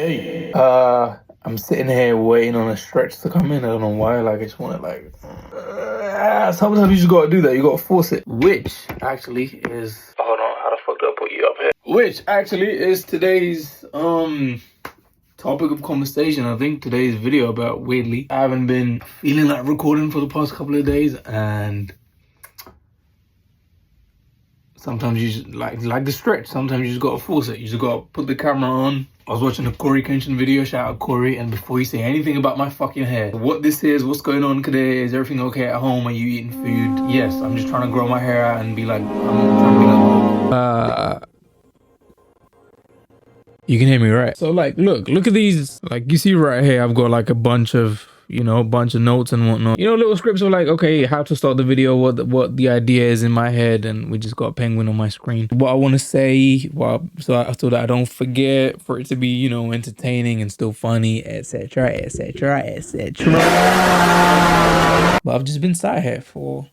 Hey, I'm sitting here waiting on a stretch to come in. I don't know why. Like, I just want to sometimes you just gotta do that. You gotta force it. Which actually is. Hold on, how the fuck do I put you up here? Which actually is today's topic of conversation. I think today's video about weirdly. I haven't been feeling like recording for the past couple of days, and sometimes you just like the stretch. Sometimes you just gotta force it. You just gotta put the camera on. I was watching a coryxkenshin video, shout out Cory, and before you say anything about my fucking hair, what this is, what's going on today, is everything okay at home, are you eating food? Yes, I'm just trying to grow my hair out and be like, I'm trying to be like, you can hear me, right? So like, look at these, like you see right here, I've got like a bunch of notes and whatnot. Little scripts of like, okay, how to start the video, what the idea is in my head, and we just got a penguin on my screen. What I want to say, so that I don't forget, for it to be, entertaining and still funny, etc. But I've just been sat here for,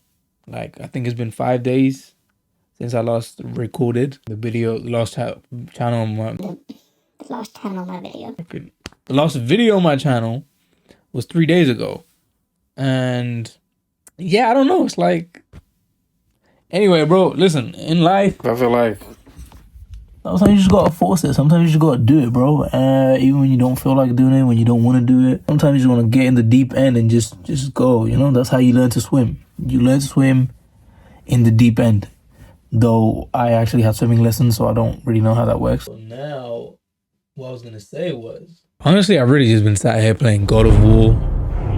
like, I think it's been 5 days since I last recorded the video, the last channel on my... The last channel on my video. Okay. The last video on my channel was 3 days ago, and yeah, I don't know, it's like, anyway, bro, listen, in life, I feel like sometimes you just gotta force it. Sometimes you just gotta do it, bro. Even when you don't feel like doing it, when you don't want to do it, sometimes you just want to get in the deep end and just go. That's how you learn to swim. You learn to swim in the deep end. Though I actually had swimming lessons, so I don't really know how that works. So now, what I was gonna say was, honestly, I've really just been sat here playing God of War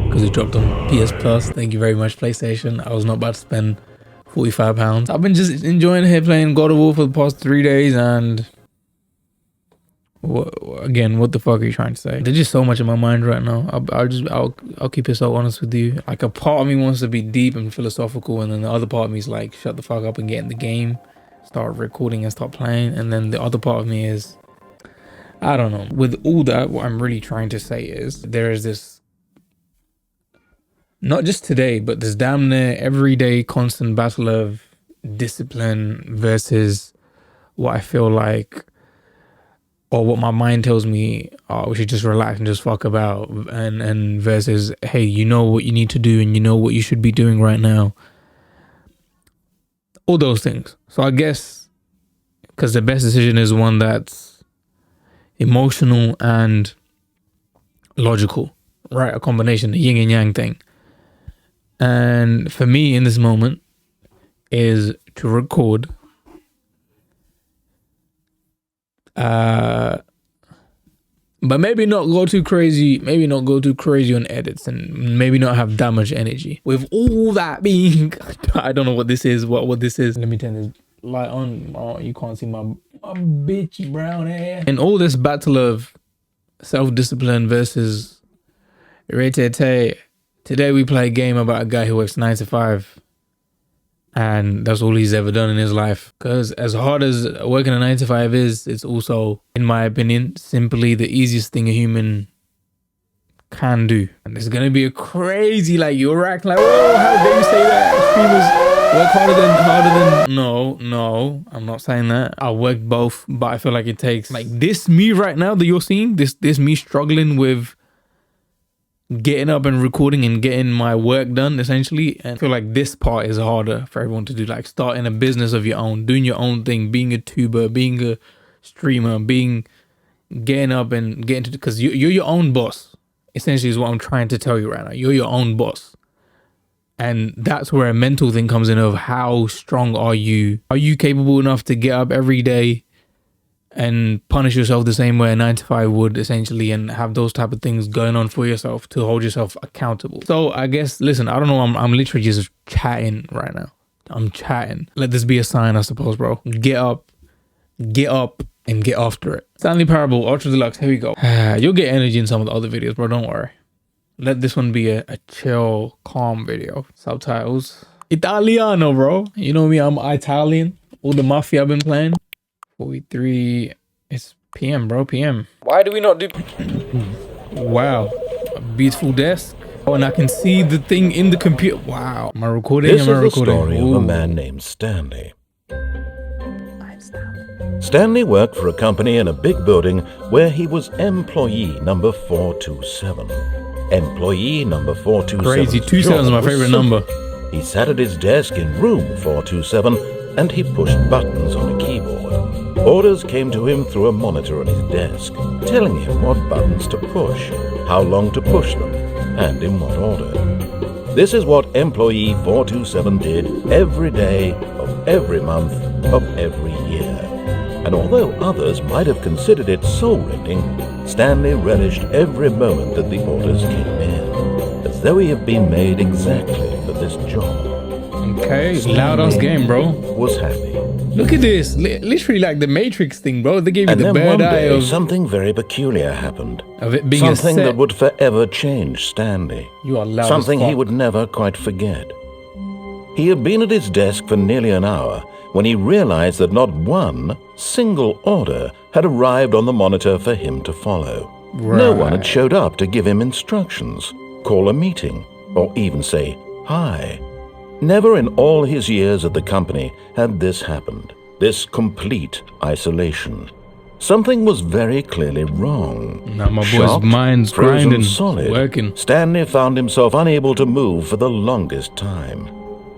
because it dropped on PS Plus. Thank you very much, PlayStation. I was not about to spend £45. I've been just enjoying here playing God of War for the past 3 days, and what the fuck are you trying to say? There's just so much in my mind right now. I'll keep it so honest with you. Like, a part of me wants to be deep and philosophical, and then the other part of me is like, shut the fuck up and get in the game, start recording and start playing. And then the other part of me is, I don't know. With all that, what I'm really trying to say is there is this, not just today, but this damn near everyday constant battle of discipline versus what I feel like, or what my mind tells me, oh, we should just relax and just fuck about, and versus, hey, you know what you need to do and you know what you should be doing right now. All those things. So I guess, because the best decision is one that's emotional and logical, right? A combination, the yin and yang thing. And for me in this moment is to record but maybe not go too crazy on edits, and maybe not have that much energy. With all that being, I don't know what this is, what this is. Let me turn this light on. Oh, you can't see my bitch brown hair. And all this battle of self-discipline versus today we play a game about a guy who works 9 to 5, and that's all he's ever done in his life. Because as hard as working a 9 to 5 is, it's also, in my opinion, simply the easiest thing a human can do. And there's gonna be a crazy, like, you're acting like, whoa, how dare you say that? Streamers work harder than no, I'm not saying that. I work both, but I feel like it takes, like, this me right now that you're seeing, this me struggling with getting up and recording and getting my work done, essentially. And I feel like this part is harder for everyone to do, like starting a business of your own, doing your own thing, being a tuber, being a streamer, getting up and getting to, because you're your own boss, essentially, is what I'm trying to tell you right now. You're your own boss. And that's where a mental thing comes in of how strong are you? Are you capable enough to get up every day and punish yourself the same way a 9 to 5 would, essentially, and have those type of things going on for yourself to hold yourself accountable? So I guess, listen, I don't know, I'm literally just chatting right now. I'm chatting. Let this be a sign, I suppose, bro. Get up, and get after it. Stanley Parable, Ultra Deluxe, here we go. You'll get energy in some of the other videos, bro, don't worry. Let this one be a chill, calm video. Subtitles. Italiano, bro. You know me, I'm Italian. All the Mafia I've been playing. 43, it's PM, bro, PM. Why do we not do... Wow, a beautiful desk. Oh, and I can see the thing in the computer. Wow, am I recording? This is the story of a man named Stanley. I'm Stanley. Stanley worked for a company in a big building where he was employee number 427. Employee number 427. Crazy, 27 is my favorite number. He sat at his desk in room 427 and he pushed buttons on a keyboard. Orders came to him through a monitor on his desk, telling him what buttons to push, how long to push them, and in what order. This is what employee 427 did every day of every month of every year. And although others might have considered it soul-rending, Stanley relished every moment that the orders came in, as though he had been made exactly for this job. Okay, loud ass game, bro. Was happy. Look at this, literally like the Matrix thing, bro. They gave you And the then bird one eye day, of something very peculiar happened. it being Something a set. that would forever change Stanley. You are loud Something as he fuck. would never quite forget. He had been at his desk for nearly an hour when he realized that not one single order had arrived on the monitor for him to follow. No one had showed up to give him instructions, call a meeting, or even say hi. Never in all his years at the company had this happened, this complete isolation. Something was very clearly wrong. Now my boy's Shocked, mind's frozen grinding, solid, working. Stanley found himself unable to move for the longest time.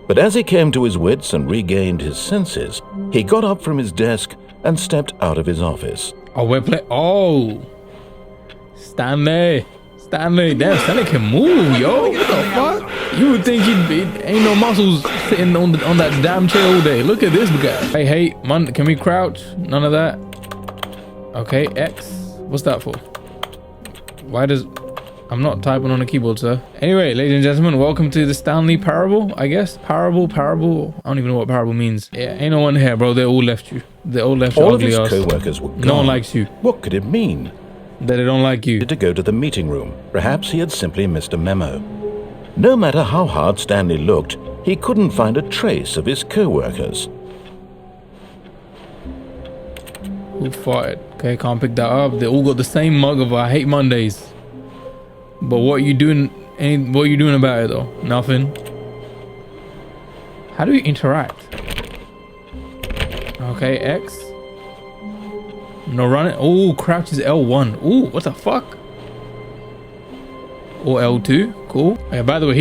But as he came to his wits and regained his senses, he got up from his desk and stepped out of his office. Oh, we're playing. Oh, Stanley. Damn, Stanley can move, yo. What the fuck? You would think he'd be, ain't no muscles sitting on that damn chair all day. Look at this guy. Hey, man, can we crouch? None of that. Okay, X. What's that for? Why does... I'm not typing on a keyboard, sir. Anyway, ladies and gentlemen, welcome to the Stanley parable, I guess. Parable. I don't even know what parable means. Yeah, ain't no one here, bro. They all left you. They all left your All of ugly his ass. co-workers were gone. No one likes you. What could it mean? That they don't like you. To go to the meeting room. Perhaps he had simply missed a memo. No matter how hard Stanley looked, he couldn't find a trace of his co-workers. Who farted? Okay, can't pick that up. They all got the same mug of I hate Mondays. But what you doing? What you doing about it though? Nothing. How do you interact? Okay, X. No running. Oh, crouch is L1. Oh, what the fuck? Or L2. Cool. Yeah, by the way,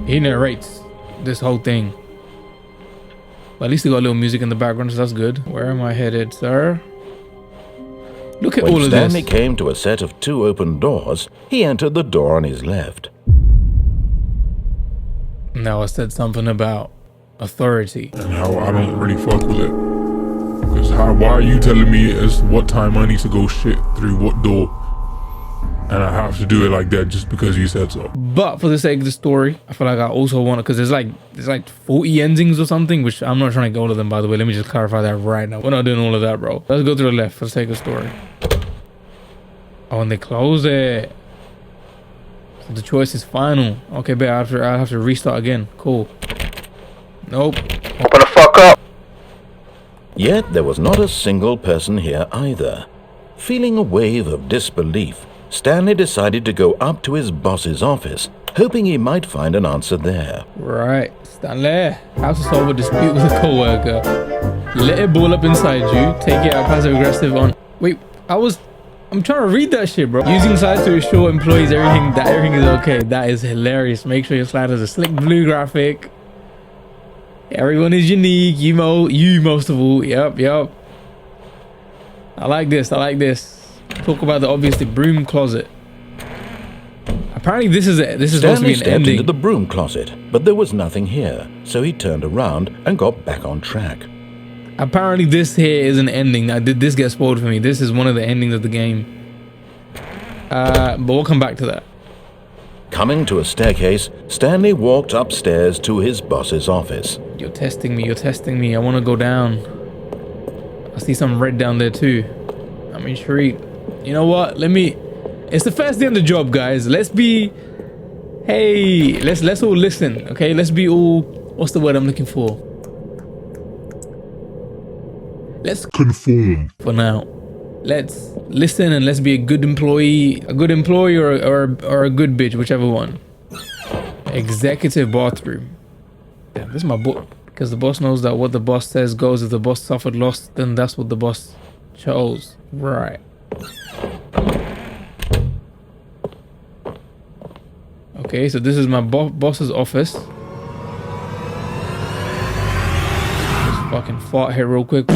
he narrates this whole thing. But at least he got a little music in the background, so that's good. Where am I headed, sir? Look at all of this. When Stanley came to a set of 2 open doors, he entered the door on his left. Now I said something about authority. And how I don't really fuck with it. Because why are you telling me as what time I need to go shit through what door? And I have to do it like that just because you said so. But for the sake of the story, I feel like I also want to, because there's like 40 endings or something, which I'm not trying to get all of them, by the way. Let me just clarify that right now. We're not doing all of that, bro. Let's go to the left for the sake of the story. Oh, and they close it. So the choice is final. Okay, but I'll have to restart again. Cool. Nope. Open the fuck up. Yet there was not a single person here either. Feeling a wave of disbelief, Stanley decided to go up to his boss's office, hoping he might find an answer there. Right. Stanley, how to solve a dispute with a coworker. Let it ball up inside you. Take it out passive aggressive on... Wait, I'm trying to read that shit, bro. Using sides to assure employees everything is okay. That is hilarious. Make sure your slide has a slick blue graphic. Everyone is unique. You most of all. Yep. I like this. Talk about the obvious broom closet. Apparently this is it. This is supposed to be an Stanley stepped ending. into the broom closet, but there was nothing here, so he turned around and got back on track. Apparently this here is an ending. Now, did this get spoiled for me? This is one of the endings of the game. But we'll come back to that. Coming to a staircase, Stanley walked upstairs to his boss's office. You're testing me. I want to go down. I see some red down there too. I'm intrigued. You know what? It's the first day on the job, guys. Let's all listen, okay? Let's be all, what's the word I'm looking for? Let's Conform. for now. Let's listen and let's be a good employee or a good bitch, whichever one. Executive bathroom. Damn, this is my book. Because the boss knows that what the boss says goes. If the boss suffered loss, then that's what the boss Chose. Right. Okay, so this is my boss's office. Just fucking fart here real quick.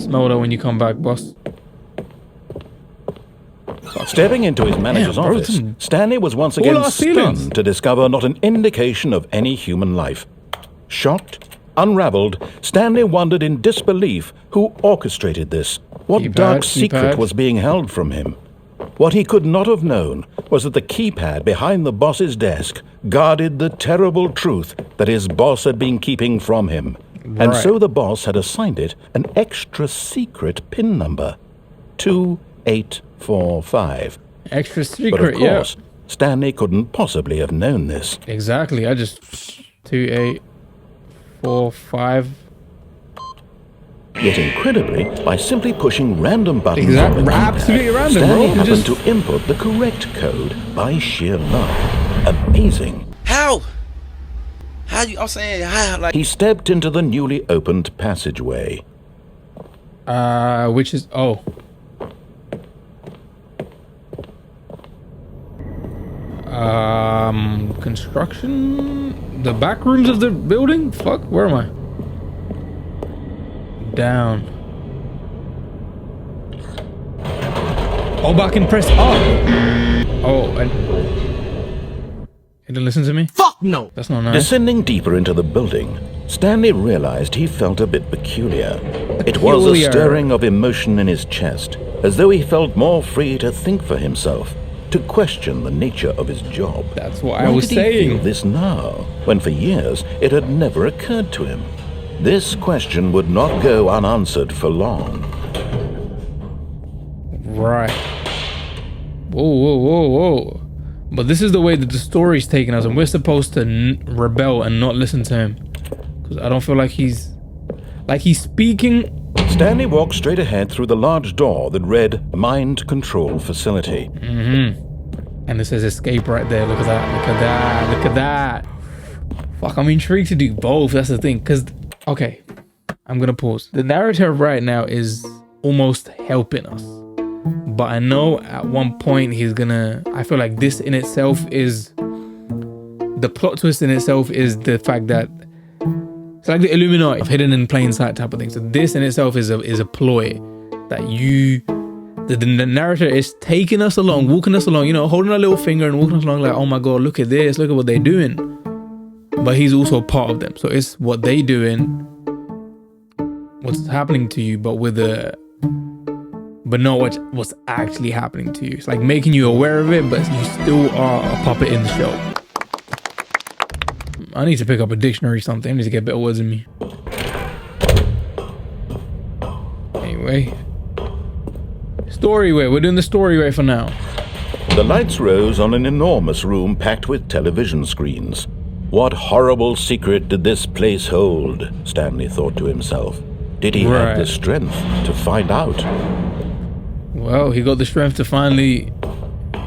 Smell that when you come back, boss. Stepping into his manager's office, Stanley was once again stunned to discover not an indication of any human life. Shocked, unraveled, Stanley wondered in disbelief who orchestrated this. What dark secret was being held from him? What he could not have known was that the keypad behind the boss's desk guarded the terrible truth that his boss had been keeping from him. Right. And so the boss had assigned it an extra secret PIN number. 2845. Extra secret, but of course, Stanley couldn't possibly have known this. Exactly, I just... 2845. Yet incredibly, by simply pushing random buttons on the keypad, absolutely random, Stanley bro. happened to input the correct code by sheer luck. Amazing. How you, I'm saying, how, like... He stepped into the newly opened passageway. Which is... Oh. Construction? The back rooms of the building? Fuck, where am I? Down. Oh, but I can press up. Oh, and... It didn't listen to me? Fuck no! That's not nice. Descending deeper into the building, Stanley realized he felt a bit peculiar. It was a stirring of emotion in his chest, as though he felt more free to think for himself, to question the nature of his job. That's what I was saying. Why did he feel this now, when for years it had never occurred to him? This question would not go unanswered for long. Right. Whoa, whoa, whoa, whoa. But this is the way that the story's taking us, and we're supposed to rebel and not listen to him. Because I don't feel like he's speaking. Stanley walked straight ahead through the large door that read Mind Control Facility. And it says escape right there. Look at that, look at that, look at that. Fuck, I'm intrigued to do both, that's the thing. Because, okay, I'm gonna pause. The narrator right now is almost helping us. But I know at one point he's gonna... I feel like this in itself is... The plot twist in itself is the fact that... It's like the Illuminati, hidden in plain sight type of thing. So this in itself is a ploy that you... The narrator is taking us along, walking us along, you know, holding our little finger and walking us along like, oh my God, look at this, look at what they're doing. But he's also part of them. So it's what they doing, what's happening to you, but with a... But not what's actually happening to you. It's like making you aware of it, but you still are a puppet in the show. I need to pick up a dictionary or something. I need to get better words in me. Anyway. Story way. We're doing the story way for now. The lights rose on an enormous room packed with television screens. What horrible secret did this place hold? Stanley thought to himself. Did he have the strength to find out? Well, he got the strength to finally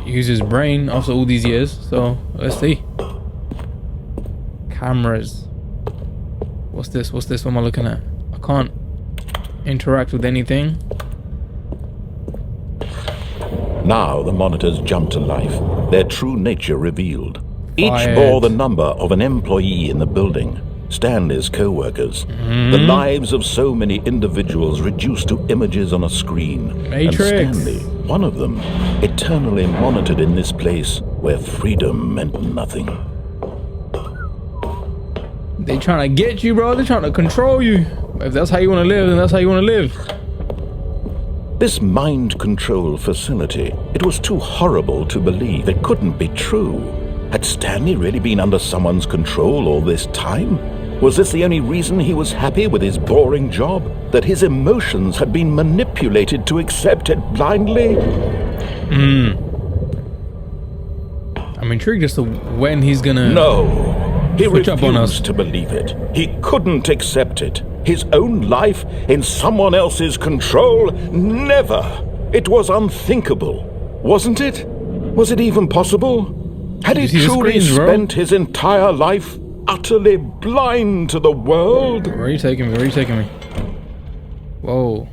use his brain after all these years. So, let's see. Cameras. What's this? What's this? What am I looking at? I can't interact with anything. Now the monitors jumped to life, their true nature revealed. Each bore the number of an employee in the building, Stanley's co-workers. The lives of so many individuals reduced to images on a screen. Matrix. And Stanley, one of them, eternally monitored in this place where freedom meant nothing. They trying to get you, bro. They're trying to control you. If that's how you want to live, then that's how you want to live. This mind control facility, it was too horrible to believe. It couldn't be true. Had Stanley really been under someone's control all this time? Was this the only reason he was happy with his boring job? That his emotions had been manipulated to accept it blindly? I'm intrigued as to when he's gonna... No. He switch up on us. refused to believe it. He couldn't accept it. His own life in someone else's control? Never. It was unthinkable. Wasn't it? Was it even possible? Had he truly spent his entire life utterly blind to the world? Where are you taking me? Where are you taking me? Whoa.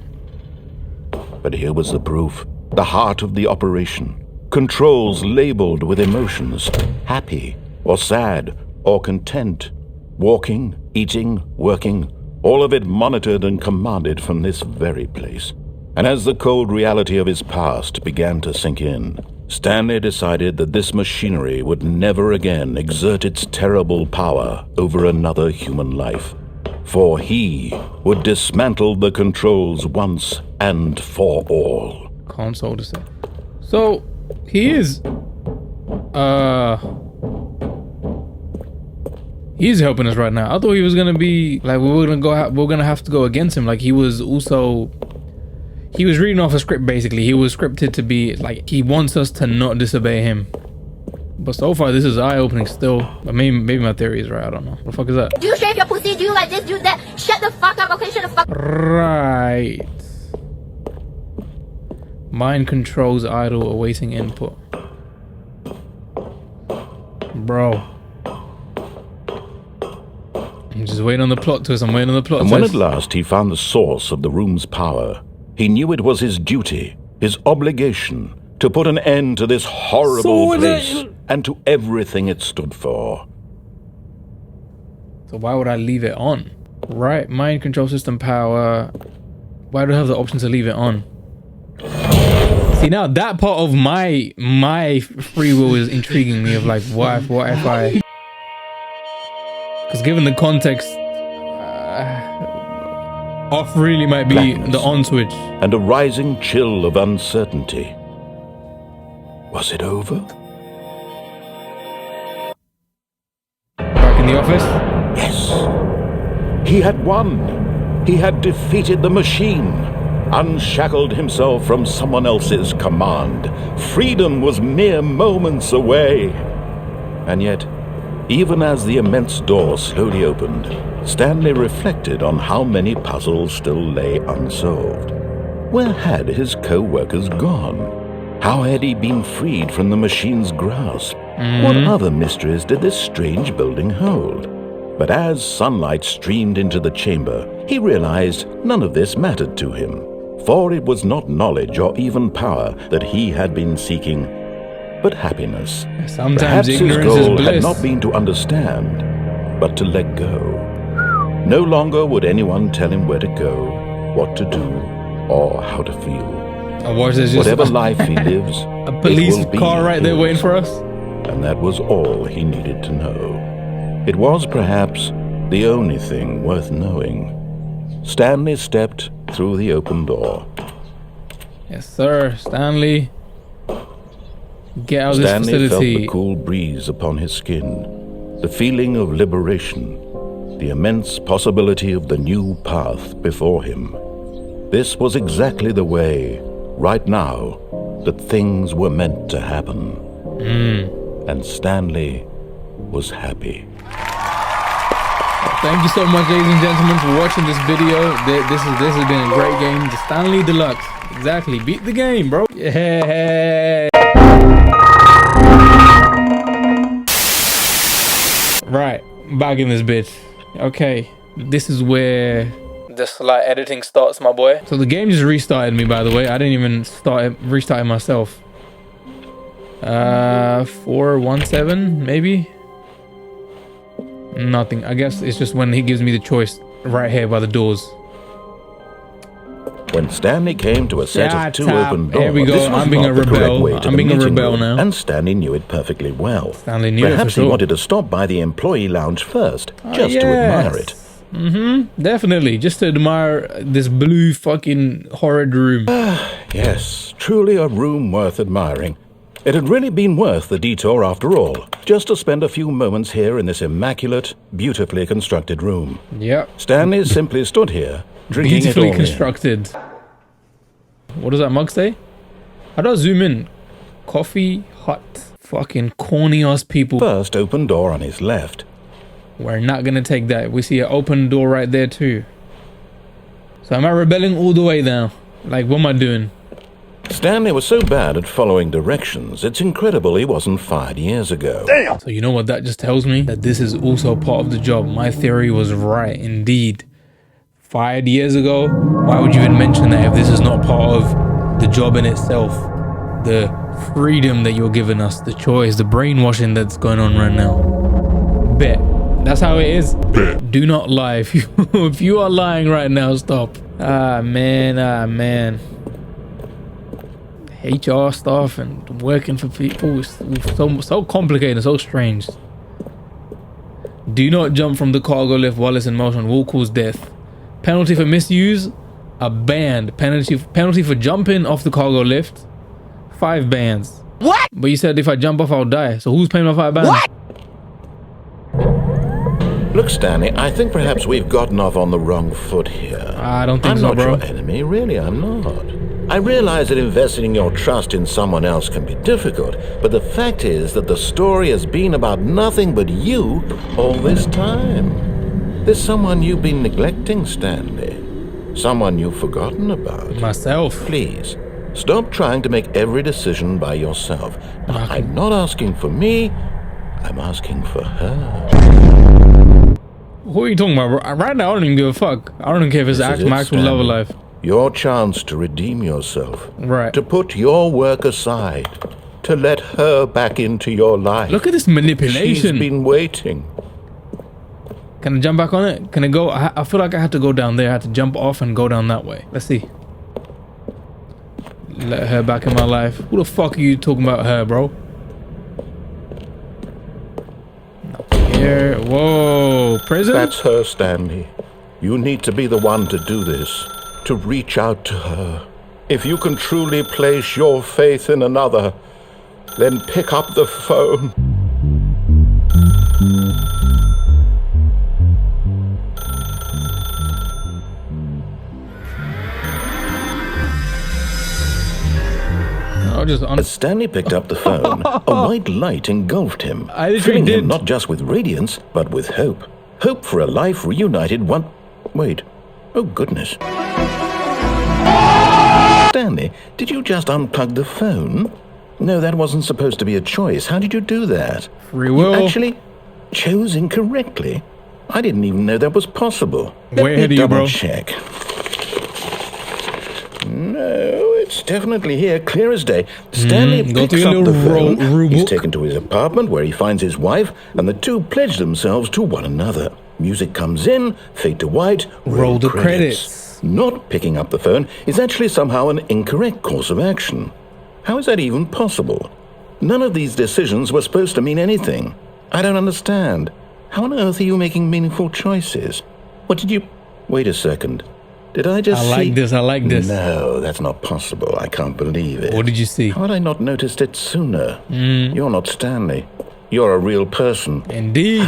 But here was the proof. The heart of the operation. Controls labeled with emotions. Happy, or sad, or content. Walking, eating, working. All of it monitored and commanded from this very place. And as the cold reality of his past began to sink in, Stanley decided that this machinery would never again exert its terrible power over another human life. For he would dismantle the controls once and for all. Console to say. So, he is... He's helping us right now. I thought he was gonna be... Like, we're gonna have to go against him. Like, he was also... He was reading off a script, basically. He was scripted to be, like, he wants us to not disobey him. But so far, this is eye-opening still. But maybe my theory is right. I don't know. What the fuck is that? Do you shave your pussy? Do you like this? Do that? Shut the fuck up, okay? Shut the fuck up. Right. Mind controls idle, awaiting input. Bro. I'm just waiting on the plot twist. I'm waiting on the plot twist. And when at last he found the source of the room's power, he knew it was his duty, his obligation, to put an end to this horrible place and to everything it stood for. So why would I leave it on? Right, mind control system power. Why do I have the option to leave it on? See, now that part of my free will is intriguing me, of like, what if I... Because given the context, off really might be Blackness, the on switch. And a rising chill of uncertainty. Was it over? Back in the office? Yes. He had won. He had defeated the machine. Unshackled himself from someone else's command. Freedom was mere moments away. And yet, even as the immense door slowly opened, Stanley reflected on how many puzzles still lay unsolved. Where had his co-workers gone? How had he been freed from the machine's grasp? What other mysteries did this strange building hold? But as sunlight streamed into the chamber, he realized none of this mattered to him, for it was not knowledge or even power that he had been seeking, but happiness. Sometimes Perhaps his ignorance goal is had bliss. not been to understand, but to let go. No longer would anyone tell him where to go, what to do, or how to feel. I watched this just Whatever life he lives, a police it will be car right there his. waiting for us. And that was all he needed to know. It was perhaps the only thing worth knowing. Stanley stepped through the open door. Yes, sir, Stanley. Get out of this Stanley felt facility. the cool breeze upon his skin, the feeling of liberation, the immense possibility of the new path before him. This was exactly the way, right now, that things were meant to happen. And Stanley was happy. Thank you so much, ladies and gentlemen, for watching this video. This has been a great game. The Stanley Deluxe. Exactly. Beat the game, bro. Yeah. Right. Back in this bitch. Okay. This is where the slight editing starts, my boy. So the game just restarted me, by the way. I didn't even restart it myself. 417, maybe? Nothing. I guess it's just when he gives me the choice right here by the doors. When Stanley came to a set of two open doors, Here we go. this was I'm being not a the correct rebel. way to I'm the being a meeting rebel room, now. and Stanley knew it perfectly well. Stanley knew it for Perhaps sure. he wanted to stop by the employee lounge first, just to admire it. Definitely. Just to admire this blue fucking horrid room. Yes, truly a room worth admiring. It had really been worth the detour after all, just to spend a few moments here in this immaculate, beautifully constructed room. Yep. Stanley simply stood here, drinking it Beautifully all in. constructed. What does that mug say? How do I zoom in? Coffee hut. Fucking corny ass people. First open door on his left. We're not gonna take that. We see an open door right there too. So am I rebelling all the way now? Like, what am I doing? Stanley was so bad at following directions, it's incredible he wasn't fired years ago. Damn. So you know what that just tells me? That this is also part of the job. My theory was right, indeed. fired years ago, why would you even mention that if this is not part of the job in itself? The freedom that you're giving us, the choice, the brainwashing that's going on right now. Bet. That's how it is. Bet. Do not lie. If you are lying right now, stop. Ah, man. HR stuff and working for people is so complicated and so strange. Do not jump from the cargo lift while it's in motion. Will cause death. Penalty for misuse, a band. Penalty for jumping off the cargo lift, 5 bands. What? But you said if I jump off, I'll die. So who's paying my 5 bands? What? Look, Stanley, I think perhaps we've gotten off on the wrong foot here. I don't think I'm so, not bro. your enemy, really, I'm not. I realize that investing your trust in someone else can be difficult, but the fact is that the story has been about nothing but you all this time. There's someone you've been neglecting, Stanley. Someone you've forgotten about. Myself. Please, stop trying to make every decision by yourself. Now, I'm not asking for me, I'm asking for her. Who are you talking about, bro? Right now, I don't even give a fuck. I don't even care if it's my actual love of life. Your chance to redeem yourself. Right. To put your work aside. To let her back into your life. Look at this manipulation. She's been waiting. Can I jump back on it? Can I go? I feel like I had to go down there. I had to jump off and go down that way. Let's see. Let her back in my life. Who the fuck are you talking about her, bro? Here. Whoa. Prison? That's her, Stanley. You need to be the one to do this. To reach out to her. If you can truly place your faith in another, then pick up the phone. As Stanley picked up the phone, a white light engulfed him, filling him not just with radiance, but with hope. Hope for a life reunited one... Wait. Oh, goodness. Stanley, did you just unplug the phone? No, that wasn't supposed to be a choice. How did you do that? Free will. You actually chose incorrectly. I didn't even know that was possible. Way ahead of you, bro. Check. No, it's definitely here, clear as day. Stanley picks up the phone. He's taken to his apartment where he finds his wife, and the two pledge themselves to one another. Music comes in, fade to white, roll the credits. Not picking up the phone is actually somehow an incorrect course of action. How is that even possible? None of these decisions were supposed to mean anything. I don't understand. How on earth are you making meaningful choices? What did you... Wait a second. Did I just see... I like this. No, that's not possible. I can't believe it. What did you see? How had I not noticed it sooner? You're not Stanley. You're a real person. Indeed.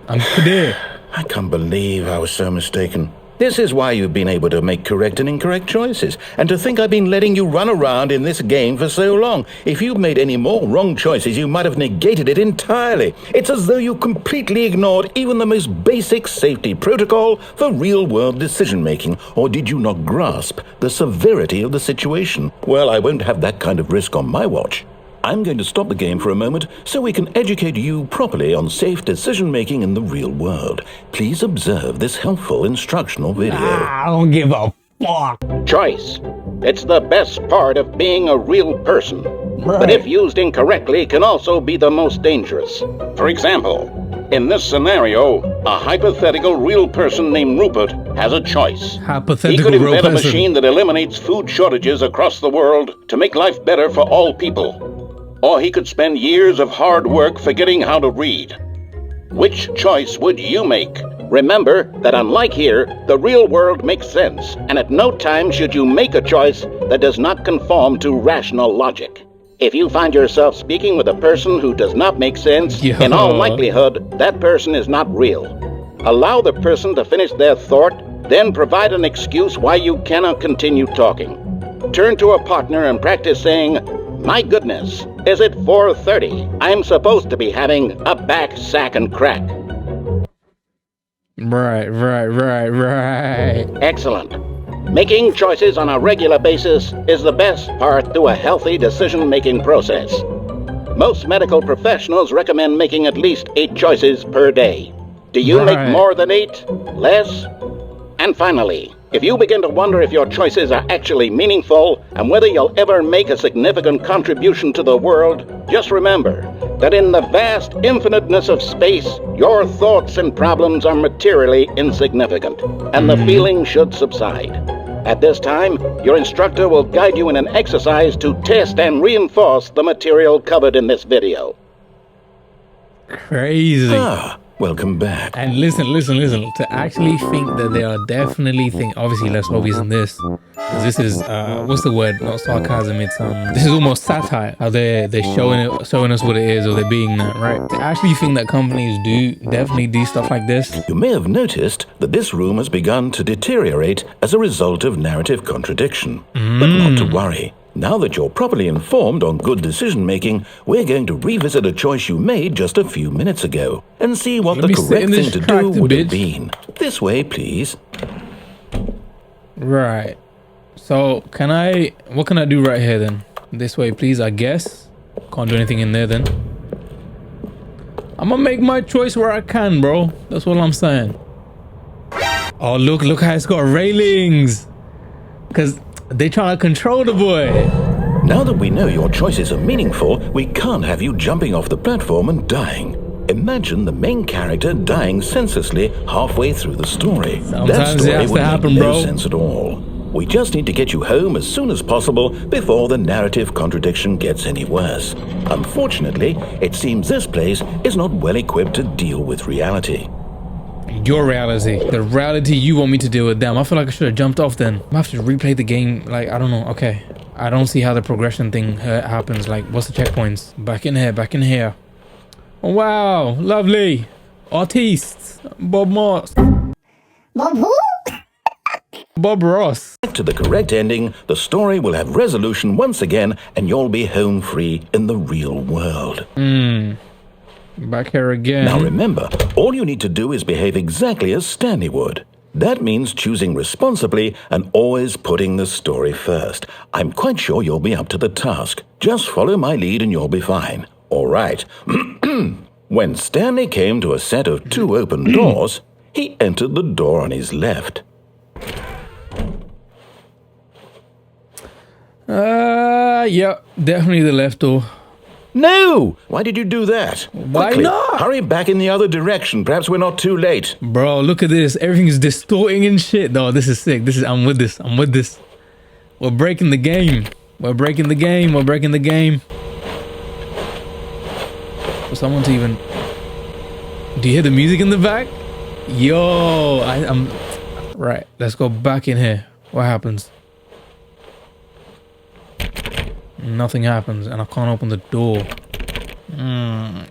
I'm Qadeer. I can't believe I was so mistaken. This is why you've been able to make correct and incorrect choices. And to think I've been letting you run around in this game for so long. If you'd made any more wrong choices, you might have negated it entirely. It's as though you completely ignored even the most basic safety protocol for real-world decision-making. Or did you not grasp the severity of the situation? Well, I won't have that kind of risk on my watch. I'm going to stop the game for a moment so we can educate you properly on safe decision-making in the real world. Please observe this helpful instructional video. I don't give a fuck. Choice. It's the best part of being a real person. Right. But if used incorrectly, can also be the most dangerous. For example, in this scenario, a hypothetical real person named Rupert has a choice. Hypothetical he could real invent a person. machine that eliminates food shortages across the world to make life better for all people. Or he could spend years of hard work forgetting how to read. Which choice would you make? Remember that unlike here, the real world makes sense, and at no time should you make a choice that does not conform to rational logic. If you find yourself speaking with a person who does not make sense, in all likelihood, that person is not real. Allow the person to finish their thought, then provide an excuse why you cannot continue talking. Turn to a partner and practice saying, "My goodness, is it 4:30? I'm supposed to be having a back, sack, and crack." Right. Excellent. Making choices on a regular basis is the best part to a healthy decision-making process. Most medical professionals recommend making at least 8 choices per day. Do you make more than 8? Less? And finally, if you begin to wonder if your choices are actually meaningful and whether you'll ever make a significant contribution to the world, just remember that in the vast infiniteness of space, your thoughts and problems are materially insignificant, and the feeling should subside. At this time, your instructor will guide you in an exercise to test and reinforce the material covered in this video. Crazy. Welcome back. And listen. To actually think that they are definitely obviously less obvious than this. 'Cause this is what's the word? Not sarcasm. It's this is almost satire. How they're showing us what it is, or they're being that, right? To actually think that companies definitely do stuff like this. You may have noticed that this room has begun to deteriorate as a result of narrative contradiction. But not to worry. Now that you're properly informed on good decision-making, we're going to revisit a choice you made just a few minutes ago and see what the correct thing to do would have been. This way, please. Right. So, what can I do right here then? This way, please, I guess. Can't do anything in there then. I'm gonna make my choice where I can, bro. That's what I'm saying. Oh, look how it's got railings. Because they trying to control the boy. Now that we know your choices are meaningful, we can't have you jumping off the platform and dying. Imagine the main character dying senselessly halfway through the story. That story would make no sense at all. We just need to get you home as soon as possible before the narrative contradiction gets any worse. Unfortunately, it seems this place is not well equipped to deal with reality. Your reality. The reality you want me to deal with. Damn, I feel like I should have jumped off then. I have to replay the game. Like, I don't know. Okay. I don't see how the progression thing happens. Like, what's the checkpoints? Back in here. Oh, wow. Lovely. Artiste. Bob Moss. Bob who? Bob Ross. Back to the correct ending, the story will have resolution once again, and you'll be home free in the real world. Back here again. Now remember, all you need to do is behave exactly as Stanley would. That means choosing responsibly and always putting the story first. I'm quite sure you'll be up to the task. Just follow my lead and you'll be fine. All right. When Stanley came to a set of 2 open doors, he entered the door on his left. Yeah, definitely the left door. No! Why did you do that? Why Quickly, not? hurry back in the other direction. Perhaps we're not too late. Bro, look at this. Everything's distorting and shit. No, this is sick. I'm with this. We're breaking the game. For someone to even... Do you hear the music in the back? Yo, I'm... Right, let's go back in here. What happens? Nothing happens, and I can't open the door.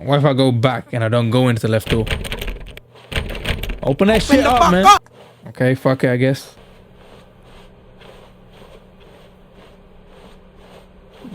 What if I go back and I don't go into the left door? Open that shit up, man. Okay, fuck it, I guess.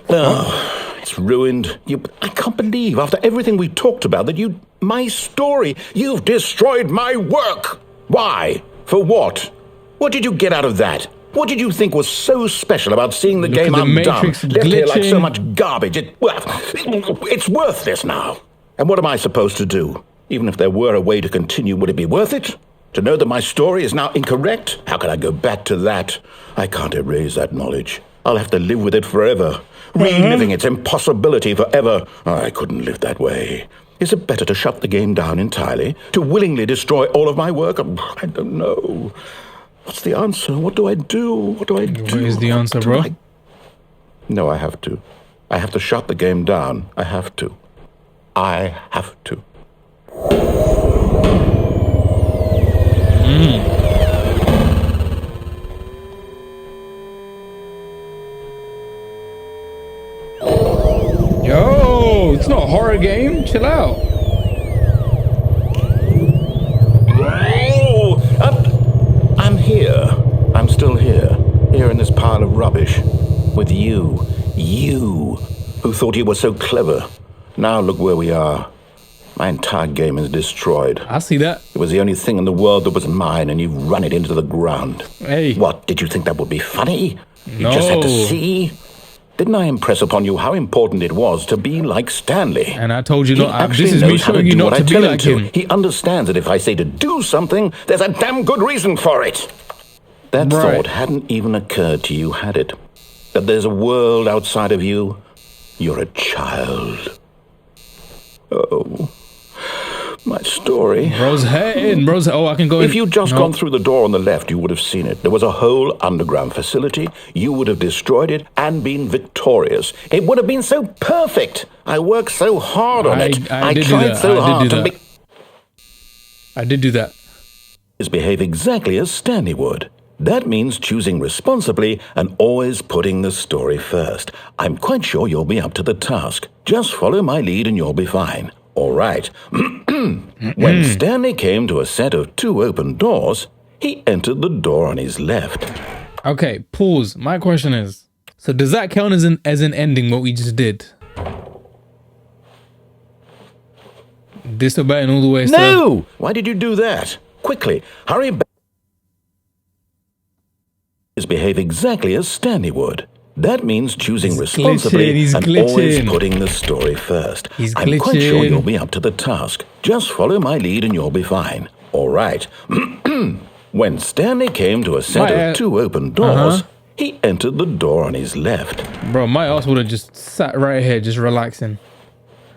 Oh, it's ruined. I can't believe, after everything we talked about, that my story, you've destroyed my work. Why? For what? What did you get out of that? What did you think was so special about seeing the game undone? Left here like so much garbage. It's worthless now. And what am I supposed to do? Even if there were a way to continue, would it be worth it? To know that my story is now incorrect? How can I go back to that? I can't erase that knowledge. I'll have to live with it forever. Reliving its impossibility forever. I couldn't live that way. Is it better to shut the game down entirely? To willingly destroy all of my work? I don't know. What's the answer? What do I do? What is the answer, bro? No, I have to. I have to shut the game down. I have to. Yo, it's not a horror game. Chill out. I'm here. I'm still here. Here in this pile of rubbish. With you. You, who thought you were so clever. Now look where we are. My entire game is destroyed. I see that. It was the only thing in the world that was mine, and you've run it into the ground. Hey. What, did you think that would be funny? No. You just had to see? Didn't I impress upon you how important it was to be like Stanley? And I told you not. This is me showing you not to be like him. He understands that if I say to do something, there's a damn good reason for it. That Right. thought hadn't even occurred to you, had it? That there's a world outside of you? You're a child. Oh, my story. Bro's heading. Bro's. Oh, I can go in. If you'd just No. gone through the door on the left, you would have seen it. There was a whole underground facility. You would have destroyed it and been victorious. It would have been so perfect. I worked so hard on it. I did do tried that. so I hard did do to that. I did do that. behave exactly as Stanley would. That means choosing responsibly and always putting the story first. I'm quite sure you'll be up to the task. Just follow my lead and you'll be fine. All right. When Stanley came to a set of 2 open doors, he entered the door on his left. Okay, pause. My question is, so does that count as an ending what we just did? Disobeying all the way, sir. No! Why did you do that? Quickly, hurry back. Behave exactly as Stanley would. That means choosing He's responsibly glitching, he's and always glitching. putting the story first. He's I'm quite sure glitching. you'll be up to the task. Just follow my lead and you'll be fine. All right. When Stanley came to a set of 2 open doors, he entered the door on his left. Bro, my ass would have just sat right here, just relaxing.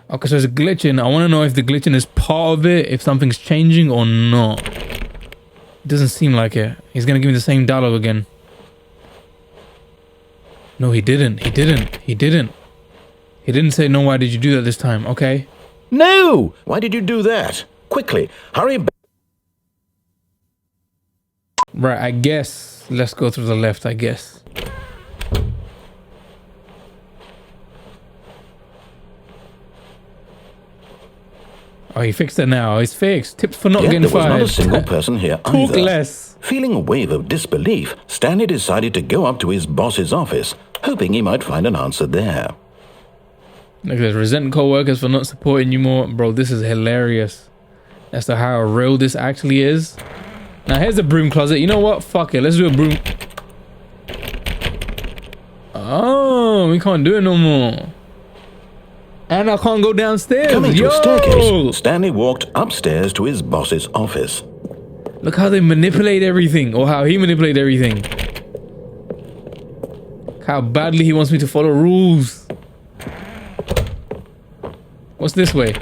Okay, so it's glitching. I want to know if the glitching is part of it, if something's changing or not. It doesn't seem like it. He's going to give me the same dialogue again. No, he didn't. He didn't. He didn't. He didn't say, no, why did you do that this time? Okay. No! Why did you do that? Quickly, hurry back. Right, I guess. Let's go through the left, I guess. Oh, he fixed it now. It's fixed. Tips for not Yet getting there was fired. not a single person here Talk either. less. Feeling a wave of disbelief, Stanley decided to go up to his boss's office, hoping he might find an answer there. Look at this. Resent co-workers for not supporting you more. Bro, this is hilarious. As to how real this actually is. Now, here's a broom closet. You know what? Fuck it. Let's do a broom. Oh, we can't do it no more. And I can't go downstairs. Coming to Yo! a staircase, Stanley walked upstairs to his boss's office. Look how they manipulate everything. Or how he manipulated everything. How badly he wants me to follow rules. What's this way?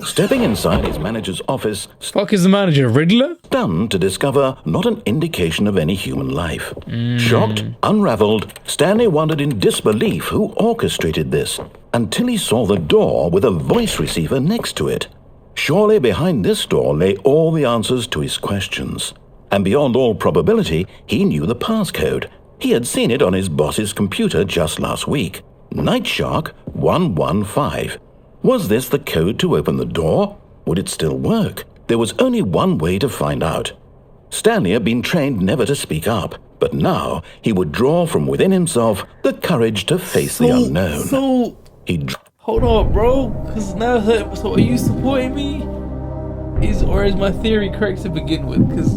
Stepping inside his manager's office, Fuck is the manager? Riddler? stunned to discover not an indication of any human life. Shocked, unraveled, Stanley wondered in disbelief who orchestrated this, until he saw the door with a voice receiver next to it. Surely behind this door lay all the answers to his questions. And beyond all probability, he knew the passcode. He had seen it on his boss's computer just last week. Nightshark 115. Was this the code to open the door? Would it still work? There was only one way to find out. Stanley had been trained never to speak up, but now he would draw from within himself the courage to face the unknown. Hold on, bro. Because now, so are you supporting me? Or is my theory correct to begin with? Because,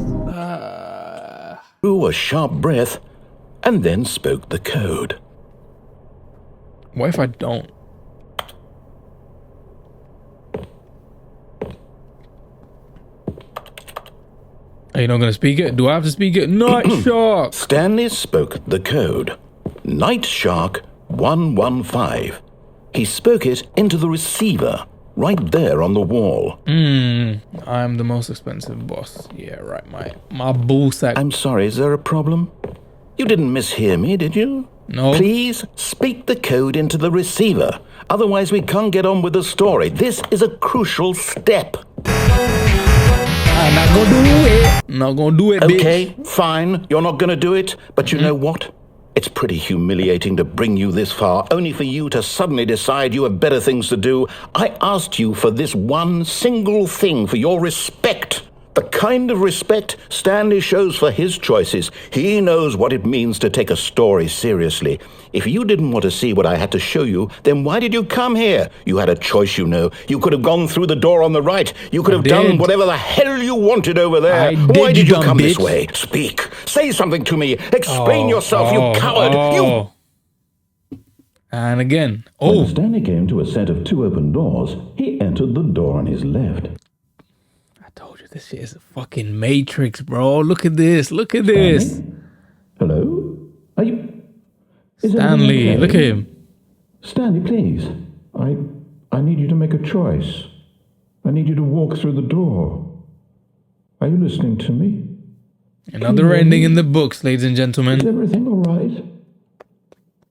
drew a sharp breath and then spoke the code. what if I don't? Are you not going to speak it? Do I have to speak it? Nightshark! Stanley spoke the code. Nightshark 115. He spoke it into the receiver, right there on the wall. I'm the most expensive boss. Yeah, right, my ballsack. I'm sorry, is there a problem? You didn't mishear me, did you? No. Please speak the code into the receiver. Otherwise, we can't get on with the story. This is a crucial step. I'm not gonna do it. Not gonna do it, bitch. Okay, fine. You're not going to do it. But you know what? It's pretty humiliating to bring you this far, only for you to suddenly decide you have better things to do. I asked you for this one single thing, for your respect. The kind of respect Stanley shows for his choices. He knows what it means to take a story seriously. If you didn't want to see what I had to show you, then why did you come here? You had a choice, you know. You could have gone through the door on the right. You could have done whatever the hell you wanted over there. Why did you come this way? Speak. Say something to me. Explain yourself, you coward. You... And again. When Stanley came to a set of 2 open doors, he entered the door on his left. Told you this shit is a fucking Matrix, bro. Look at this. Look at this. Hello? Are you... Is Stanley, everything okay? look at him. Stanley, please. I need you to make a choice. I need you to walk through the door. Are you listening to me? Another ending in the books, ladies and Is gentlemen. everything all right?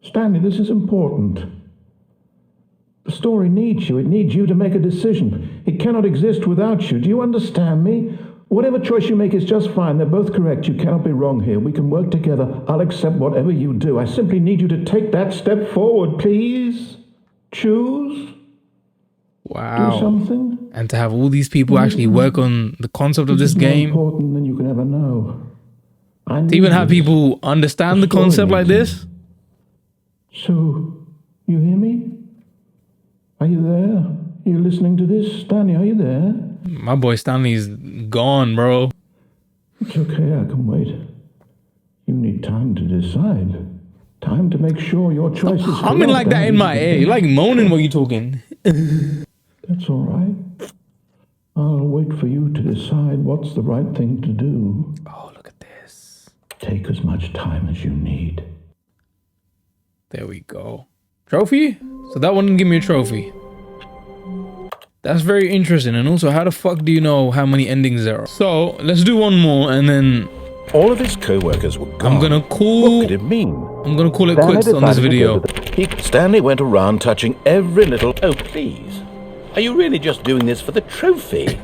Stanley, this is important. The story needs you. It needs you to make a decision. It cannot exist without you. Do you understand me? Whatever choice you make is just fine. They're both correct. You cannot be wrong here. We can work together. I'll accept whatever you do. I simply need you to take that step forward, please. Choose. Do Wow. something. And to have all these people actually work on the concept of this This is more game. important than you can ever know. I To need even have this. people understand the concept like this. So, you hear me? Are you there? Are you listening to this? Stanley, are you there? My boy Stanley's gone, bro. It's okay, I can wait. You need time to decide. Time to make sure your choice is I'm in like that in my ear. You're like moaning while you talking. That's all right. I'll wait for you to decide what's the right thing to do. Oh, look at this. Take as much time as you need. There we go. Trophy? So that one didn't give me a trophy. That's very interesting. And also, how the fuck do you know how many endings there are? So, let's do one more and then All of his co-workers were gone. I'm gonna What call could it mean? quits on this video. Stanley went around touching every little... Oh, please. Are you really just doing this for the trophy?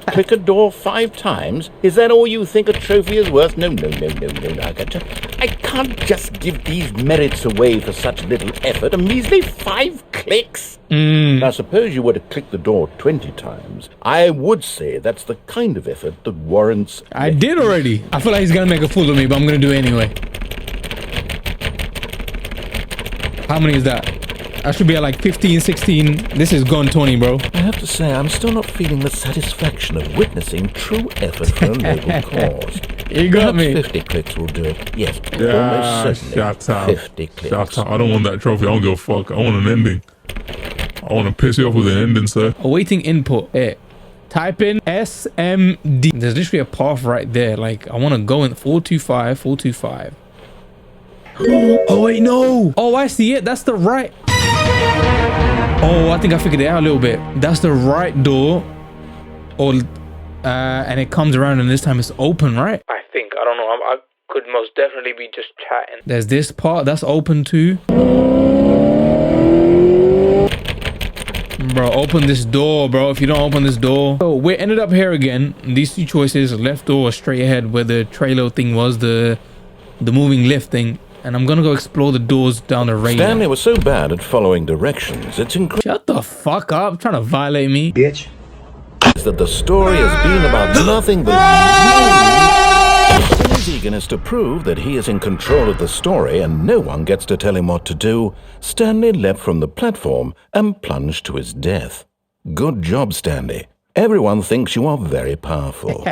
Click a door 5 times? Is that all you think a trophy is worth? No. I can't just give these merits away for such little effort. A measly 5 clicks? Now, suppose you were to click the door 20 times. I would say that's the kind of effort that warrants... I did already. I feel like he's gonna make a fool of me, but I'm gonna do it anyway. How many is that? I should be at like 15, 16. This is gone 20, bro. I have to say, I'm still not feeling the satisfaction of witnessing true effort for a noble cause. You got Perhaps me. 50 clicks will do it. Yes, Yeah, almost certainly. shout out. 50 clicks. Shout out. I don't want that trophy. I don't give a fuck. I want an ending. I want to piss you off with an ending, sir. Awaiting input. Here. Type in SMD. There's literally a path right there. Like, I want to go in 425, 425. Oh, wait, no. Oh, I see it. That's the right. Oh, I think I figured it out a little bit. That's the right door. Or, and it comes around and this time it's open, right? I think. I don't know. I could most definitely be just chatting. There's this part that's open too. Bro, open this door, bro. If you don't open this door. So we ended up here again. These 2 choices, left door or straight ahead where the trailer thing was, the moving lift thing. And I'm gonna go explore the doors down the rail. Stanley was so bad at following directions, it's incredible Shut the fuck up. Trying to violate me. Bitch. that the story has been about nothing but in his eagerness to prove that he is in control of the story and no one gets to tell him what to do. Stanley leapt from the platform and plunged to his death. Good job, Stanley. Everyone thinks you are very powerful.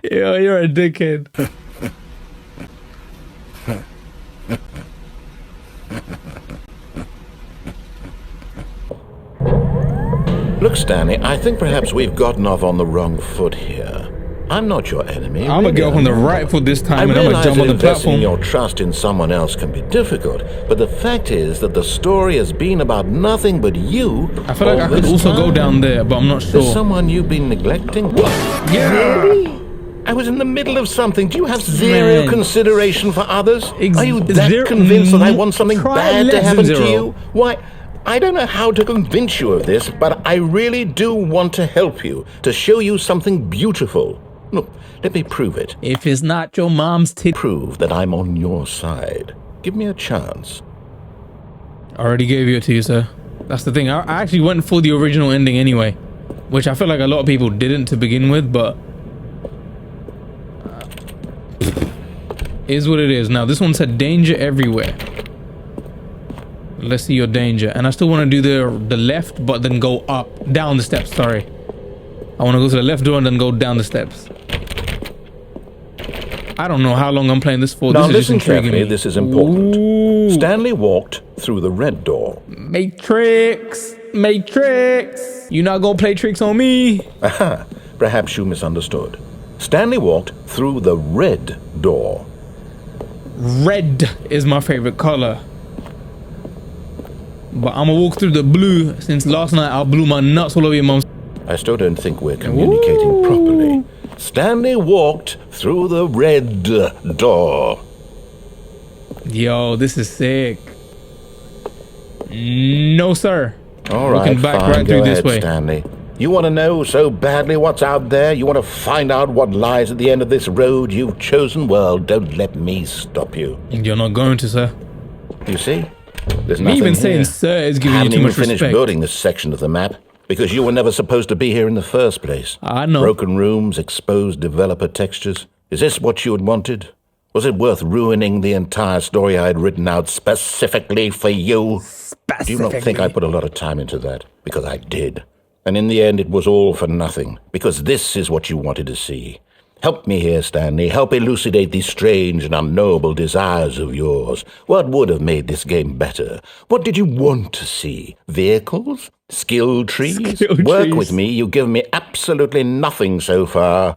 Yo, you're a dickhead. Look, Stanley, I think perhaps we've gotten off on the wrong foot here. I'm not your enemy. I'm gonna get off on the right foot this time and I'm gonna realize jump that on the investing platform. your trust in someone else can be difficult, but the fact is that the story has been about nothing but you. I feel like I all could this also go time. down there, but I'm not There's sure. someone you've been neglecting? What? Yeah. Really? I was in the middle of something. Do you have zero Man. consideration for others? Ex- Are you that zero- convinced that I want something try bad to less happen than to zero. you? Why, I don't know how to convince you of this, but I really do want to help you, to show you something beautiful. Look, let me prove it. If it's not your mom's tit. Prove that I'm on your side. Give me a chance. I already gave it to you, sir. That's the thing. I actually went for the original ending anyway, which I feel like a lot of people didn't to begin with, but is what it is. Now, this one said danger everywhere. Let's see your danger. And I still want to do the left, but then go up, down the steps, sorry. I want to go to the left door and then go down the steps. I don't know how long I'm playing this for. Now This is just listen intriguing carefully, me. this is important. Ooh. Stanley walked through the red door. Matrix. Matrix. You not gonna play tricks on me? Aha! Perhaps you misunderstood. Stanley walked through the red door. Red is my favorite color. But I'm gonna walk through the blue since last night I blew my nuts all over your mom's. I still don't think we're communicating properly. Stanley walked through the red door. Yo, this is sick. No, sir. All right, we can back fine. right Go through ahead, this way. Stanley. You want to know so badly what's out there? You want to find out what lies at the end of this road you've chosen? Well, don't let me stop you. You're not going to, sir. You see? There's Me nothing even here. saying sir is giving you too much I haven't even finished respect. building this section of the map because you were never supposed to be here in the first place. I know. Broken rooms, exposed developer textures. Is this what you had wanted? Was it worth ruining the entire story I had written out specifically for you? Do you not think I put a lot of time into that? Because I did. And in the end, it was all for nothing. Because this is what you wanted to see. Help me here, Stanley. Help elucidate these strange and unknowable desires of yours. What would have made this game better? What did you want to see? Vehicles? Skill trees? Work trees. with me. You've given me absolutely nothing so far.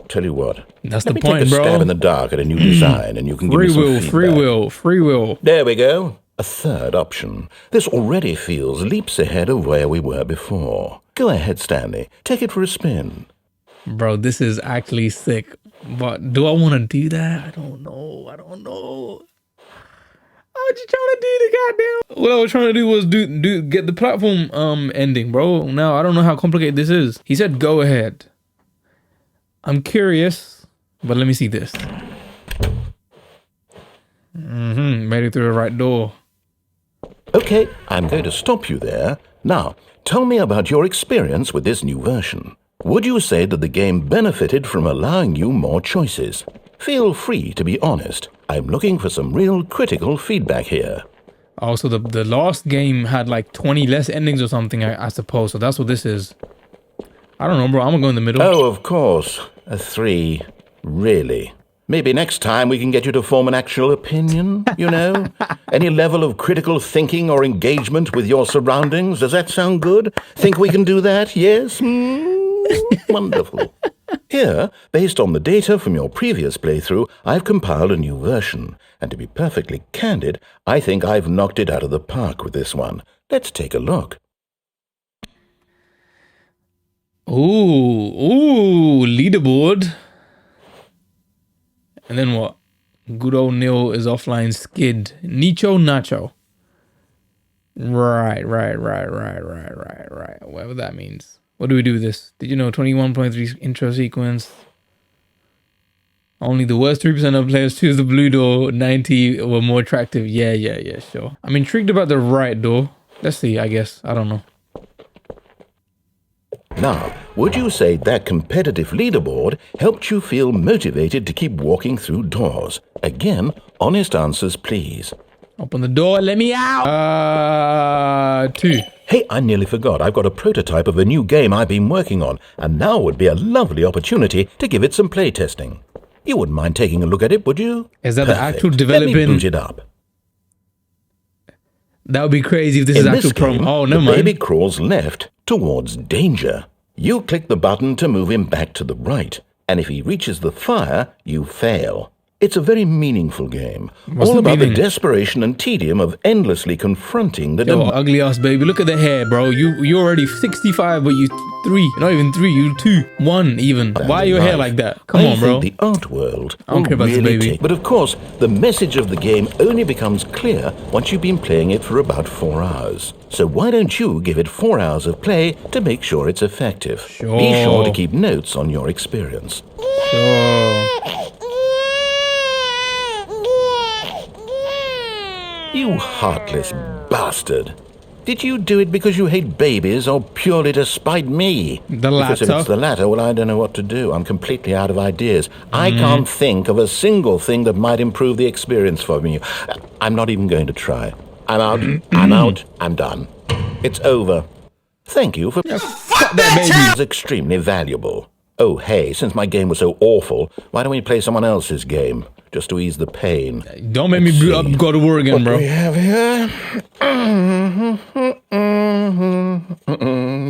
Tell you what. That's Let the me point, take a bro. stab in the dark at a new design, and you can give me Free some will, feedback. free will, free will. There we go. A third option. This already feels leaps ahead of where we were before. Go ahead, Stanley. Take it for a spin. Bro, this is actually sick. But do I want to do that? I don't know. I don't know. I was just trying to do the goddamn. What I was trying to do was get the platform ending, bro. Now I don't know how complicated this is. He said go ahead. I'm curious, but let me see this. Made it through the right door. Okay, I'm going to stop you there. Now, tell me about your experience with this new version. Would you say that the game benefited from allowing you more choices? Feel free to be honest. I'm looking for some real critical feedback here. Also, the last game had like 20 less endings or something, I suppose. So that's what this is. I don't know, bro. I'm gonna go in the middle. Oh, of course. A 3. Really? Maybe next time we can get you to form an actual opinion, you know? Any level of critical thinking or engagement with your surroundings. Does that sound good? Think we can do that? Yes? Wonderful. Here, based on the data from your previous playthrough, I've compiled a new version. And to be perfectly candid, I think I've knocked it out of the park with this one. Let's take a look. Ooh, leaderboard. And then what? Good old Neil is offline skid. Nicho Nacho. Right. Whatever that means. What do we do with this? Did you know 21.3 intro sequence? Only the worst 3% of players choose the blue door. 90 were more attractive. Yeah, sure. I'm intrigued about the right door. Let's see, I guess. I don't know. Now, would you say that competitive leaderboard helped you feel motivated to keep walking through doors? Again, honest answers, please. Open the door, let me out. 2. Hey, I nearly forgot. I've got a prototype of a new game I've been working on, and now would be a lovely opportunity to give it some playtesting. You wouldn't mind taking a look at it, would you? Is that Perfect. the actual Let developing? me boot it up. That would be crazy if this In is this actual game, promo. Oh, the never mind. baby crawls left towards danger. You click the button to move him back to the right, and if he reaches the fire, you fail. It's a very meaningful game, What's all the about meaning? the desperation and tedium of endlessly confronting the Yo, demise. ugly ass baby. Look at the hair, bro. You're already 65, but you 3. Not even 3, you 2. 1 even. Why are your hair like that? Come on, bro. I think the art world I don't care about this really baby. take. But of course, the message of the game only becomes clear once you've been playing it for about 4 hours. So why don't you give it 4 hours of play to make sure it's effective? Sure. Be sure to keep notes on your experience. Sure. You heartless bastard. Did you do it because you hate babies or purely to spite me? The Because if latter. it's the latter, well, I don't know what to do. I'm completely out of ideas. I can't think of a single thing that might improve the experience for me. I'm not even going to try. I'm out. I'm out. I'm done. It's over. Thank you for... Fuck that baby. It's extremely valuable. Oh, hey, since my game was so awful, why don't we play someone else's game? Just to ease the pain. Don't make me go to war again, bro. What do we have here?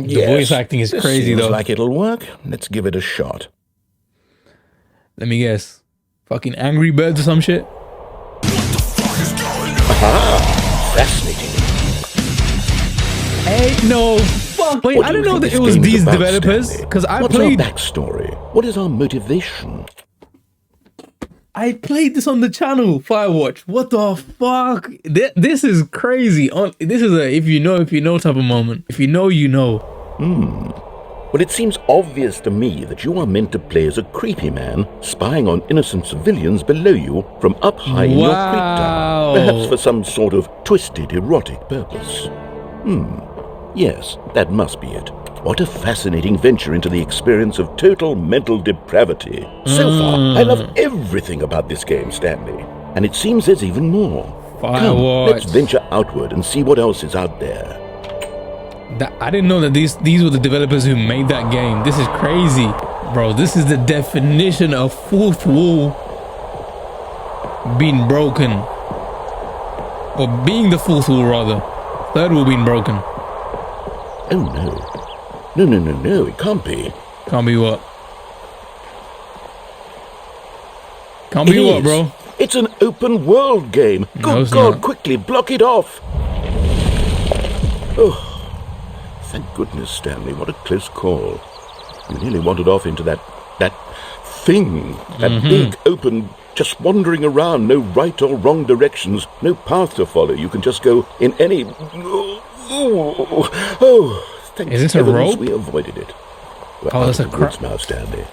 The voice acting is crazy, Seems though. like it'll work. Let's give it a shot. Let me guess. Fucking Angry Birds or some shit? Fascinating. Hey, no. Fuck. Wait, What I do you didn't know think that it this was game is these about, developers. Stanley? Because I What's played... our backstory? What is our motivation? I played this on the channel, Firewatch. What the fuck? This is crazy. This is a if you know type of moment. If you know, you know. Well, it seems obvious to me that you are meant to play as a creepy man spying on innocent civilians below you from up high in your creep tower. Perhaps for some sort of twisted erotic purpose. Yes, that must be it. What a fascinating venture into the experience of total mental depravity. So far, I love everything about this game, Stanley. And it seems there's even more. Come, let's venture outward and see what else is out there. I didn't know that these were the developers who made that game. This is crazy. Bro, this is the definition of fourth wall being broken. Or being the fourth wall, rather. Third wall being broken. Oh, no. No, it can't be. Can't be what? Can't be what, bro? It's an open world game. Good God, quickly block it off. Oh, thank goodness, Stanley. What a close call. You nearly wandered off into that thing. That big, open, just wandering around. No right or wrong directions. No path to follow. You can just go in any... Oh, thank Is this a rope? We avoided it. Oh, that's a crap now, Stanley.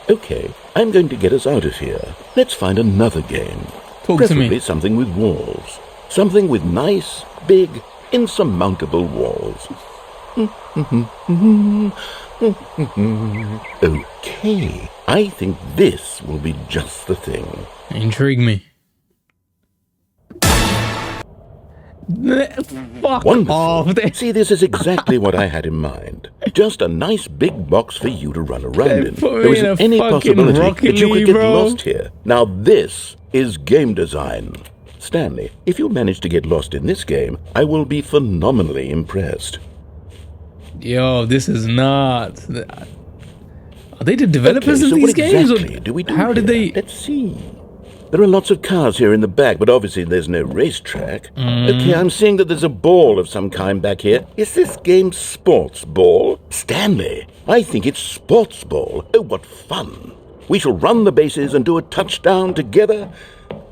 Okay, I'm going to get us out of here. Let's find another game. Preferably something with walls. Something with nice, big, insurmountable walls. Okay, I think this will be just the thing. Intrigue me. Fuck off. See, this is exactly what I had in mind. Just a nice big box for you to run around in. There isn't any possibility that you could get lost here. Now this is game design. Stanley, if you manage to get lost in this game, I will be phenomenally impressed. Yo, this is nuts. Are they the developers in these games? Exactly do we do how did they... Let's see. There are lots of cars here in the back, but obviously there's no racetrack. Okay, I'm seeing that there's a ball of some kind back here. Is this game sports ball? Stanley, I think it's sports ball. Oh, what fun. We shall run the bases and do a touchdown together?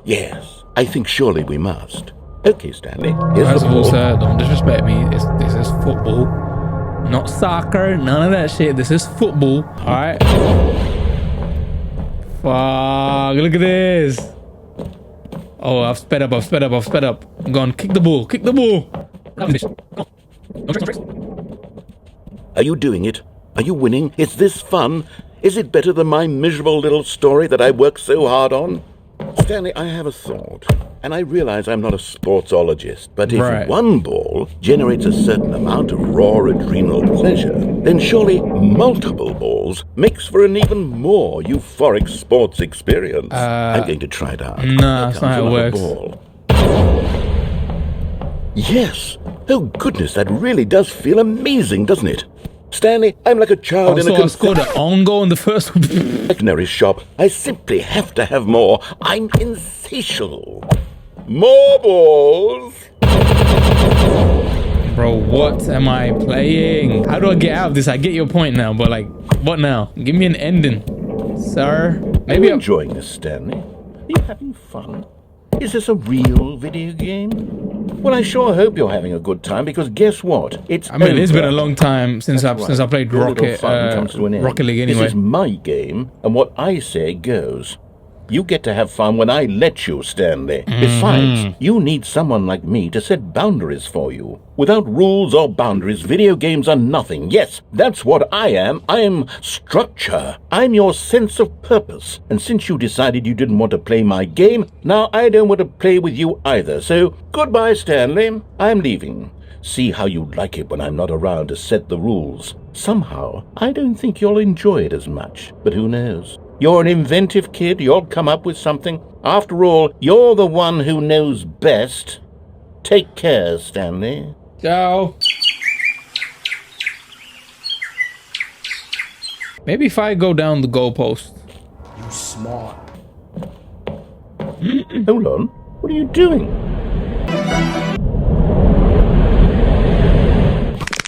Yes, I think surely we must. Okay, Stanley, here's the ball. Sir, don't disrespect me. This is football. Not soccer, none of that shit. This is football, alright? Fuck, look at this. Oh, I've sped up. I'm going, kick the ball. Are you doing it? Are you winning? Is this fun? Is it better than my miserable little story that I worked so hard on? Stanley, I have a thought, and I realize I'm not a sportsologist, but if one ball generates a certain amount of raw adrenal pleasure, then surely multiple balls makes for an even more euphoric sports experience. I'm going to try it out. Nah, that's not how it works. Ball. Yes. Oh, goodness, that really does feel amazing, doesn't it? Stanley, I'm like a child in a I scored an own goal in the first confectionery shop. I simply have to have more. I'm insatiable. More balls. Bro, what am I playing? How do I get out of this? I get your point now, but like, what now? Give me an ending, sir. Maybe I'm enjoying this, Stanley. Are you having fun? Is this a real video game? Well, I sure hope you're having a good time, because guess what? It's over. It's been a long time since I played Rocket League anyway. This is my game, and what I say goes. You get to have fun when I let you, Stanley. Besides, you need someone like me to set boundaries for you. Without rules or boundaries, video games are nothing. Yes, that's what I am. I am structure. I'm your sense of purpose. And since you decided you didn't want to play my game, now I don't want to play with you either. So, goodbye, Stanley. I'm leaving. see how you like it when I'm not around to set the rules. Somehow, I don't think you'll enjoy it as much, but who knows? You're an inventive kid, you'll come up with something. After all, you're the one who knows best. Take care, Stanley. Ciao. Maybe if I go down the goalpost. You smart. Hold on. What are you doing?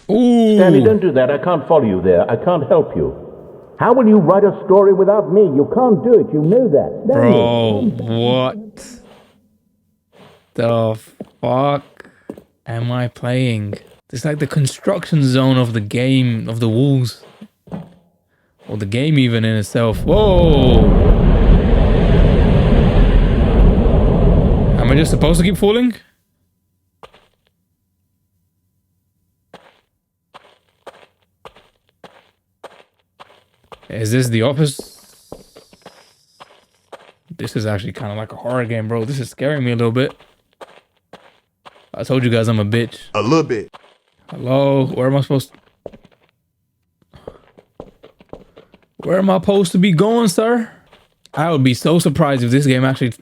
Ooh. Stanley, don't do that. I can't follow you there. I can't help you. How will you write a story without me? You can't do it. You know that. Bro, what the fuck am I playing? It's like the construction zone of the game, of the walls. Or the game even in itself. Whoa! Am I just supposed to keep falling? Is this the office? This is actually kind of like a horror game, bro. This is scaring me a little bit. I told you guys I'm a bitch. A little bit. Hello? Where am I supposed to... Where am I supposed to be going, sir? I would be so surprised if this game actually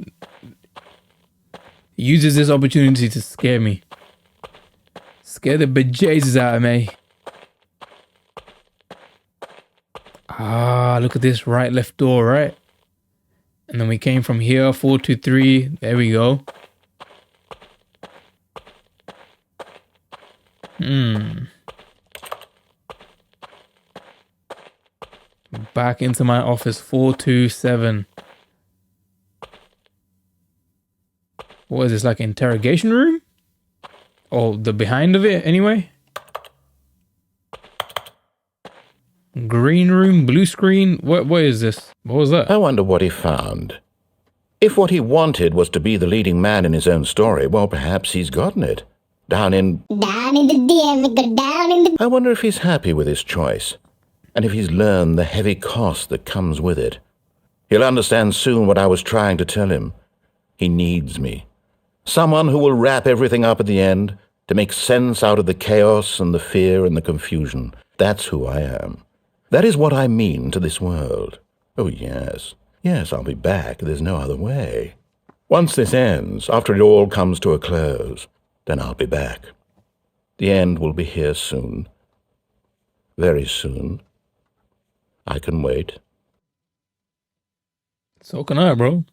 uses this opportunity to scare me. Scare the bejesus out of me. Ah, look at this right, left door, right? And then we came from here, 423. There we go. Back into my office, 427. What is this, like interrogation room? Oh, the behind of it, anyway? Green room, blue screen. What is this? What was that? I wonder what he found. If what he wanted was to be the leading man in his own story, well, perhaps he's gotten it. Down in the DM, go down in the... I wonder if he's happy with his choice, and if he's learned the heavy cost that comes with it. He'll understand soon what I was trying to tell him. He needs me. Someone who will wrap everything up at the end, to make sense out of the chaos and the fear and the confusion. That's who I am. That is what I mean to this world. Oh, yes. Yes, I'll be back. There's no other way. Once this ends, after it all comes to a close, then I'll be back. The end will be here soon. Very soon. I can wait. So can I, bro.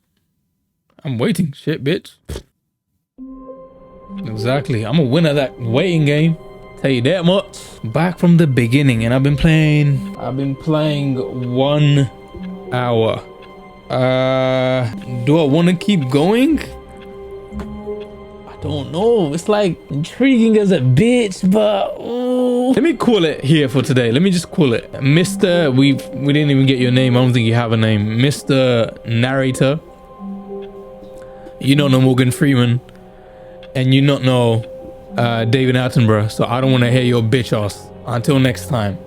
I'm waiting. Shit, bitch. Exactly. I'm a winner of that waiting game. Tell you that much. Back from the beginning, and I've been playing 1 hour. Do I want to keep going? I don't know. It's like intriguing as a bitch, but let me call it here for today. Let me just call it Mr. We didn't even get your name. I don't think you have a name. Mr. Narrator. You don't know Morgan Freeman, and you not know David Attenborough, so I don't want to hear your bitch ass. Until next time.